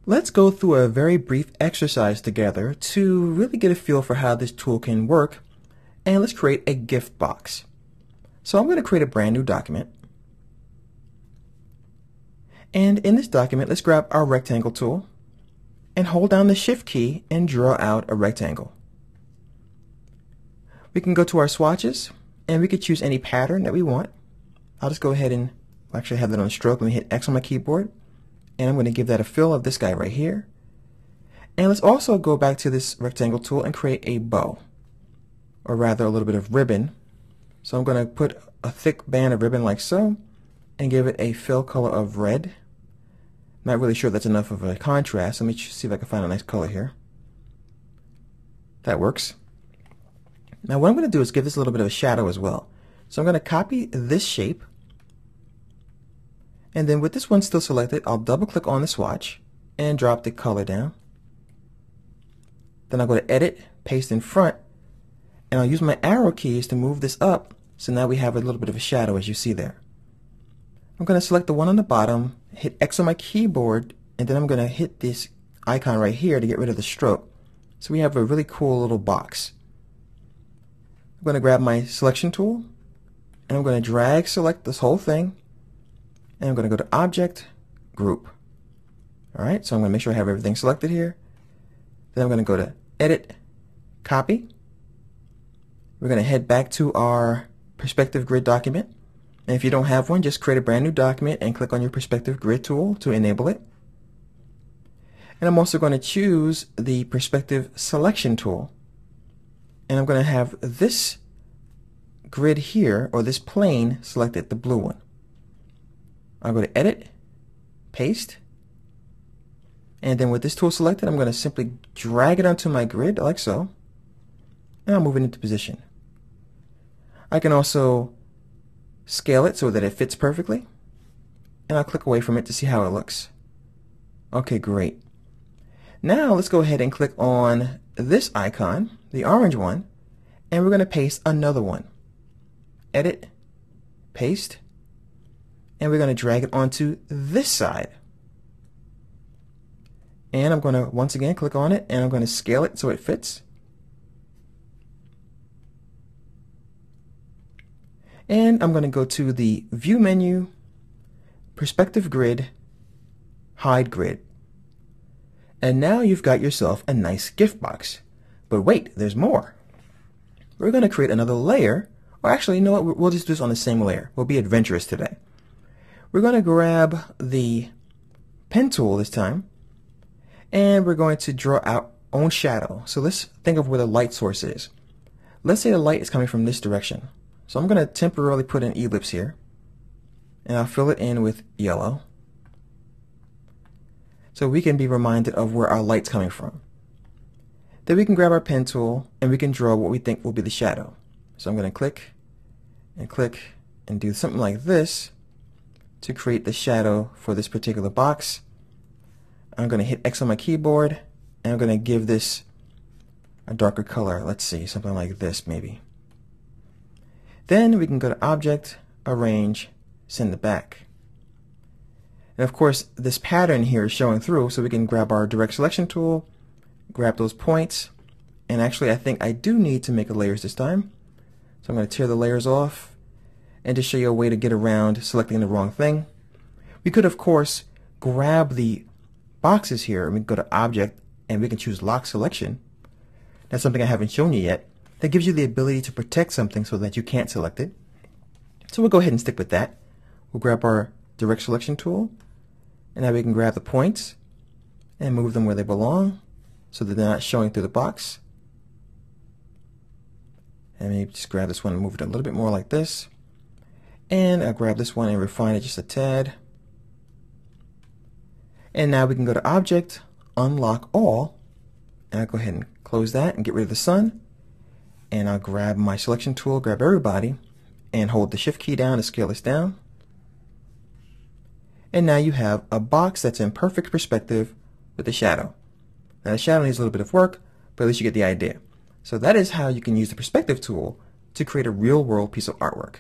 Let's go through a very brief exercise together to really get a feel for how this tool can work, and let's create a gift box. So I'm going to create a brand new document, and in this document let's grab our rectangle tool and hold down the shift key and draw out a rectangle. We can go to our swatches and we could choose any pattern that we want. I'll just go ahead and actually have that on stroke. Let me hit X on my keyboard. And I'm going to give that a fill of this guy right here. And let's also go back to this rectangle tool and create a bow, or rather a little bit of ribbon. So I'm going to put a thick band of ribbon like so and give it a fill color of red. Not really sure that's enough of a contrast. Let me see if I can find a nice color here. That works. Now what I'm going to do is give this a little bit of a shadow as well. So I'm going to copy this shape. And then with this one still selected, I'll double click on the swatch and drop the color down. Then I'll go to Edit, Paste in Front, and I'll use my arrow keys to move this up, so now we have a little bit of a shadow as you see there. I'm going to select the one on the bottom, hit X on my keyboard, and then I'm going to hit this icon right here to get rid of the stroke. So we have a really cool little box. I'm going to grab my selection tool, and I'm going to drag select this whole thing. And I'm going to go to Object, Group. Alright, so I'm going to make sure I have everything selected here. Then I'm going to go to Edit, Copy. We're going to head back to our perspective grid document. And if you don't have one, just create a brand new document and click on your perspective grid tool to enable it. And I'm also going to choose the perspective selection tool. And I'm going to have this grid here, or this plane, selected, the blue one. I'll go to Edit, Paste, and then with this tool selected, I'm going to simply drag it onto my grid like so, and I'll move it into position. I can also scale it so that it fits perfectly, and I'll click away from it to see how it looks. Okay, great. Now let's go ahead and click on this icon, the orange one, and we're going to paste another one. Edit, Paste, and we're going to drag it onto this side. And I'm going to once again click on it, and I'm going to scale it so it fits. And I'm going to go to the View menu, Perspective Grid, Hide Grid. And now you've got yourself a nice gift box. But wait, there's more. We're going to create another layer, or actually, you know what, we'll just do this on the same layer. We'll be adventurous today. We're going to grab the pen tool this time, and we're going to draw our own shadow. So let's think of where the light source is. Let's say the light is coming from this direction. So I'm going to temporarily put an ellipse here, and I'll fill it in with yellow so we can be reminded of where our light's coming from. Then we can grab our pen tool and we can draw what we think will be the shadow. So I'm going to click and do something like this to create the shadow for this particular box. I'm going to hit X on my keyboard, and I'm going to give this a darker color. Let's see, something like this maybe. Then we can go to Object, Arrange, Send it back. And of course this pattern here is showing through, so we can grab our direct selection tool, grab those points, and actually I think I do need to make a layers this time. So I'm going to tear the layers off and just show you a way to get around selecting the wrong thing. We could of course grab the boxes here, and we can go to Object and we can choose Lock Selection. That's something I haven't shown you yet. That gives you the ability to protect something so that you can't select it. So we'll go ahead and stick with that. We'll grab our direct selection tool, and now we can grab the points and move them where they belong so that they're not showing through the box. And maybe just grab this one and move it a little bit more like this. And I'll grab this one and refine it just a tad. And now we can go to Object, Unlock All, and I'll go ahead and close that and get rid of the sun. And I'll grab my selection tool, grab everybody, and hold the Shift key down to scale this down. And now you have a box that's in perfect perspective with a shadow. Now the shadow needs a little bit of work, but at least you get the idea. So that is how you can use the perspective tool to create a real-world piece of artwork.